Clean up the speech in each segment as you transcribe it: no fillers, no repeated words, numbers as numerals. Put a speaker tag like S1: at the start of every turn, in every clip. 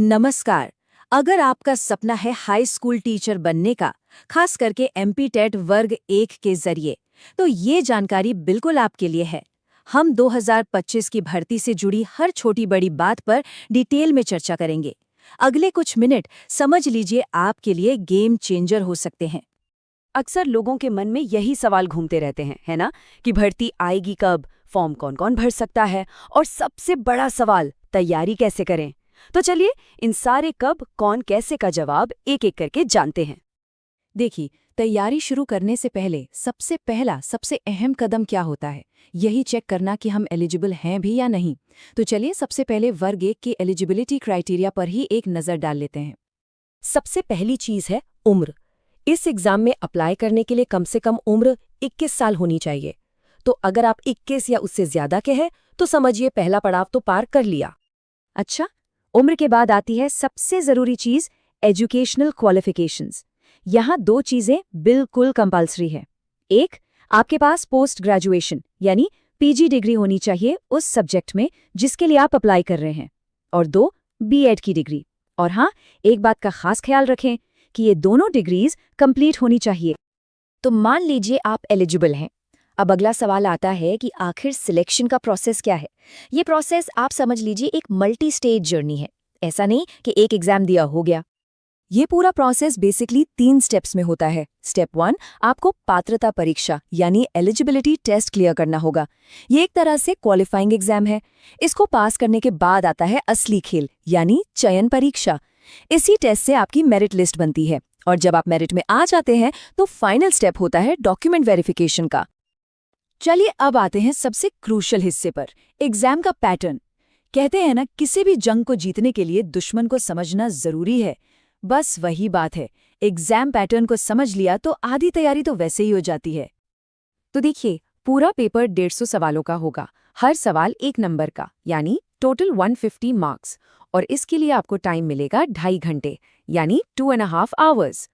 S1: नमस्कार। अगर आपका सपना है हाई स्कूल टीचर बनने का, खास करके एमपी-टेट वर्ग 1 के जरिए, तो ये जानकारी बिल्कुल आपके लिए है। हम 2025 की भर्ती से जुड़ी हर छोटी बड़ी बात पर डिटेल में चर्चा करेंगे। अगले कुछ मिनट समझ लीजिए आपके लिए गेम चेंजर हो सकते हैं।
S2: अक्सर लोगों के मन में यही सवाल घूमते रहते हैं, है ना, कि भर्ती आएगी कब, फॉर्म कौन कौन भर सकता है, और सबसे बड़ा सवाल, तैयारी कैसे करें। तो चलिए इन सारे कब, कौन, कैसे का जवाब एक एक करके जानते हैं।
S1: देखिए, तैयारी शुरू करने से पहले सबसे अहम कदम क्या होता है? यही चेक करना कि हम एलिजिबल हैं भी या नहीं। तो चलिए सबसे पहले वर्ग 1 की एलिजिबिलिटी क्राइटेरिया पर ही एक नज़र डाल लेते हैं।
S2: सबसे पहली चीज है उम्र। इस एग्जाम में अप्लाई करने के लिए कम से कम उम्र 21 साल होनी चाहिए। तो अगर आप 21 या उससे ज्यादा के हैं तो समझिए पहला पड़ाव तो पार कर लिया।
S1: अच्छा, उम्र के बाद आती है सबसे ज़रूरी चीज़, एजुकेशनल क्वालिफिकेशंस। यहाँ दो चीज़ें बिल्कुल कंपल्सरी है। एक, आपके पास पोस्ट ग्रेजुएशन यानी पीजी डिग्री होनी चाहिए उस सब्जेक्ट में जिसके लिए आप अप्लाई कर रहे हैं। और दो, बीएड की डिग्री। और हाँ, एक बात का खास ख्याल रखें कि ये दोनों डिग्रीज कंप्लीट होनी चाहिए। तो मान लीजिए आप एलिजिबल हैं। अब अगला सवाल आता है कि आखिर सिलेक्शन का प्रोसेस क्या है। ये प्रोसेस आप समझ लीजिए एक मल्टी स्टेज जर्नी है। ऐसा नहीं कि एक एग्जाम दिया हो गया। ये पूरा प्रोसेस बेसिकली 3 स्टेप्स में होता है। स्टेप 1, आपको पात्रता परीक्षा यानी एलिजिबिलिटी टेस्ट क्लियर करना होगा। ये एक तरह से क्वालिफाइंग एग्जाम है। इसको पास करने के बाद आता है असली खेल यानी चयन परीक्षा। इसी टेस्ट से आपकी मेरिट लिस्ट बनती है, और जब आप मेरिट में आ जाते हैं तो फाइनल स्टेप होता है डॉक्यूमेंट वेरिफिकेशन का। चलिए अब आते हैं सबसे क्रूशल हिस्से पर, एग्जाम का पैटर्न। कहते हैं ना, किसी भी जंग को जीतने के लिए दुश्मन को समझना जरूरी है। बस वही बात है, एग्जाम पैटर्न को समझ लिया तो आधी तैयारी तो वैसे ही हो जाती है। तो देखिए, पूरा पेपर 150 सवालों का होगा। हर सवाल 1 नंबर का यानी टोटल 150 मार्क्स। और इसके लिए आपको टाइम मिलेगा 2.5 घंटे यानी 2.5 आवर्स।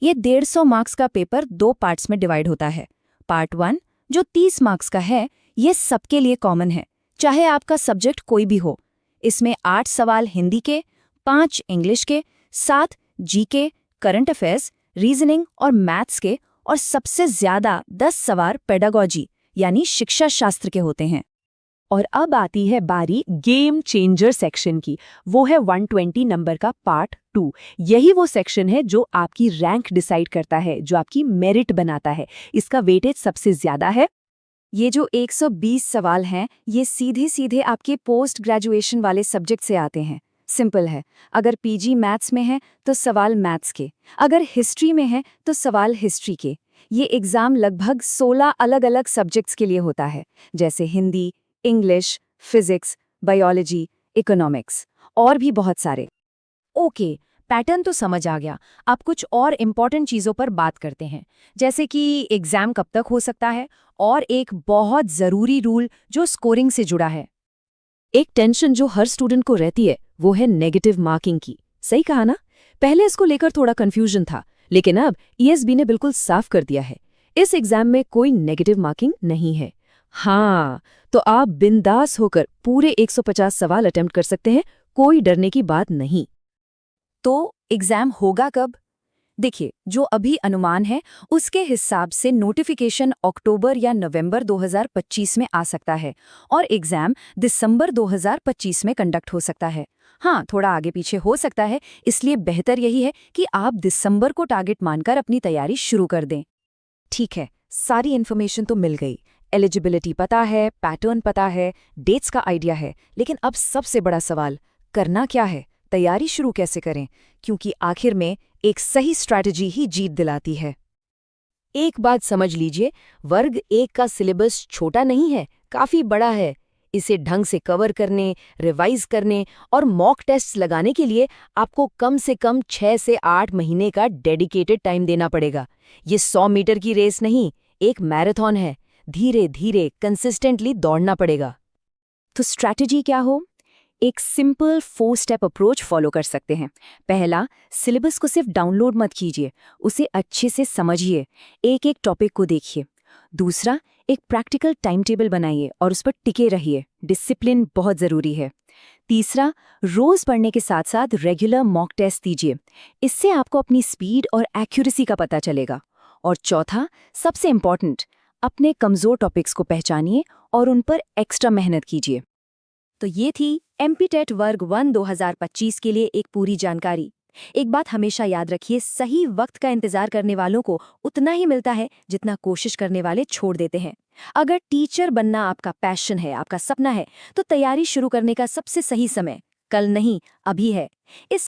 S1: ये 150 मार्क्स का पेपर 2 पार्ट्स में डिवाइड होता है। पार्ट 1 जो 30 मार्क्स का है, ये सबके लिए कॉमन है, चाहे आपका सब्जेक्ट कोई भी हो। इसमें 8 सवाल हिंदी के, 5 इंग्लिश के, 7 जीके, करंट अफेयर्स, रीजनिंग और मैथ्स के, और सबसे ज्यादा 10 सवाल पेडागोजी यानी शिक्षा शास्त्र के होते हैं। और अब आती है बारी गेम चेंजर सेक्शन की। वो है 120 नंबर का पार्ट 2। यही वो सेक्शन है जो आपकी रैंक डिसाइड करता है, जो आपकी मेरिट बनाता है। इसका वेटेज सबसे ज्यादा है। ये जो 120 सवाल हैं, ये सीधे सीधे आपके पोस्ट ग्रेजुएशन वाले सब्जेक्ट से आते हैं। सिंपल है, अगर पीजी मैथ्स में है तो सवाल मैथ्स के, अगर हिस्ट्री में है तो सवाल हिस्ट्री के। ये एग्जाम लगभग 16 अलग अलग सब्जेक्ट्स के लिए होता है, जैसे Hindi, English, physics, biology, economics और भी बहुत सारे। ओके, पैटर्न तो समझ आ गया। अब कुछ और इम्पॉर्टेंट चीज़ों पर बात करते हैं, जैसे कि एग्जाम कब तक हो सकता है, और एक बहुत ज़रूरी रूल जो स्कोरिंग से जुड़ा है। एक टेंशन जो हर स्टूडेंट को रहती है वो है नेगेटिव मार्किंग की। सही कहा ना? पहले इसको लेकर थोड़ा कंफ्यूजन था, लेकिन अब ईएसबी ने बिल्कुल साफ कर दिया है। इस एग्जाम में कोई नेगेटिव मार्किंग नहीं है। हाँ, तो आप बिंदास होकर पूरे 150 सवाल अटेम्प्ट कर सकते हैं, कोई डरने की बात नहीं। तो एग्जाम होगा कब? देखिए, जो अभी अनुमान है उसके हिसाब से नोटिफिकेशन अक्टूबर या नवंबर 2025 में आ सकता है, और एग्जाम दिसंबर 2025 में कंडक्ट हो सकता है। हाँ, थोड़ा आगे पीछे हो सकता है, इसलिए बेहतर यही है कि आप दिसंबर को टारगेट मानकर अपनी तैयारी शुरू कर दें। ठीक है, सारी इन्फॉर्मेशन तो मिल गई। एलिजिबिलिटी पता है, पैटर्न पता है, डेट्स का आइडिया है, लेकिन अब सबसे बड़ा सवाल, करना क्या है, तैयारी शुरू कैसे करें? क्योंकि आखिर में एक सही स्ट्रैटेजी ही जीत दिलाती है। एक बात समझ लीजिए, वर्ग 1 का सिलेबस छोटा नहीं है, काफी बड़ा है। इसे ढंग से कवर करने, रिवाइज करने और मॉक टेस्ट्स लगाने के लिए आपको कम से कम 6 से 8 महीने का डेडिकेटेड टाइम देना पड़ेगा। ये 100 मीटर की रेस नहीं, एक मैराथन है। धीरे धीरे कंसिस्टेंटली दौड़ना पड़ेगा। तो स्ट्रैटेजी क्या हो? एक सिंपल 4 स्टेप अप्रोच फॉलो कर सकते हैं। पहला, सिलेबस को सिर्फ डाउनलोड मत कीजिए, उसे अच्छे से समझिए, एक एक टॉपिक को देखिए। दूसरा, एक प्रैक्टिकल टाइम टेबल बनाइए और उस पर टिके रहिए। डिसिप्लिन बहुत ज़रूरी है। तीसरा, रोज़ पढ़ने के साथ साथ रेगुलर मॉक टेस्ट दीजिए। इससे आपको अपनी स्पीड और एक्यूरेसी का पता चलेगा। और चौथा, सबसे इम्पॉर्टेंट, अपने कमज़ोर टॉपिक्स को पहचानिए और उन पर एक्स्ट्रा मेहनत कीजिए। तो ये थी एमपीटेट वर्ग 1 2025 के लिए एक पूरी जानकारी। एक बात हमेशा याद रखिए, सही वक्त का इंतजार करने वालों को उतना ही मिलता है जितना कोशिश करने वाले छोड़ देते हैं। अगर टीचर बनना आपका पैशन है, आपका सपना है, तो तैयारी शुरू करने का सबसे सही समय कल नहीं, अभी है। इस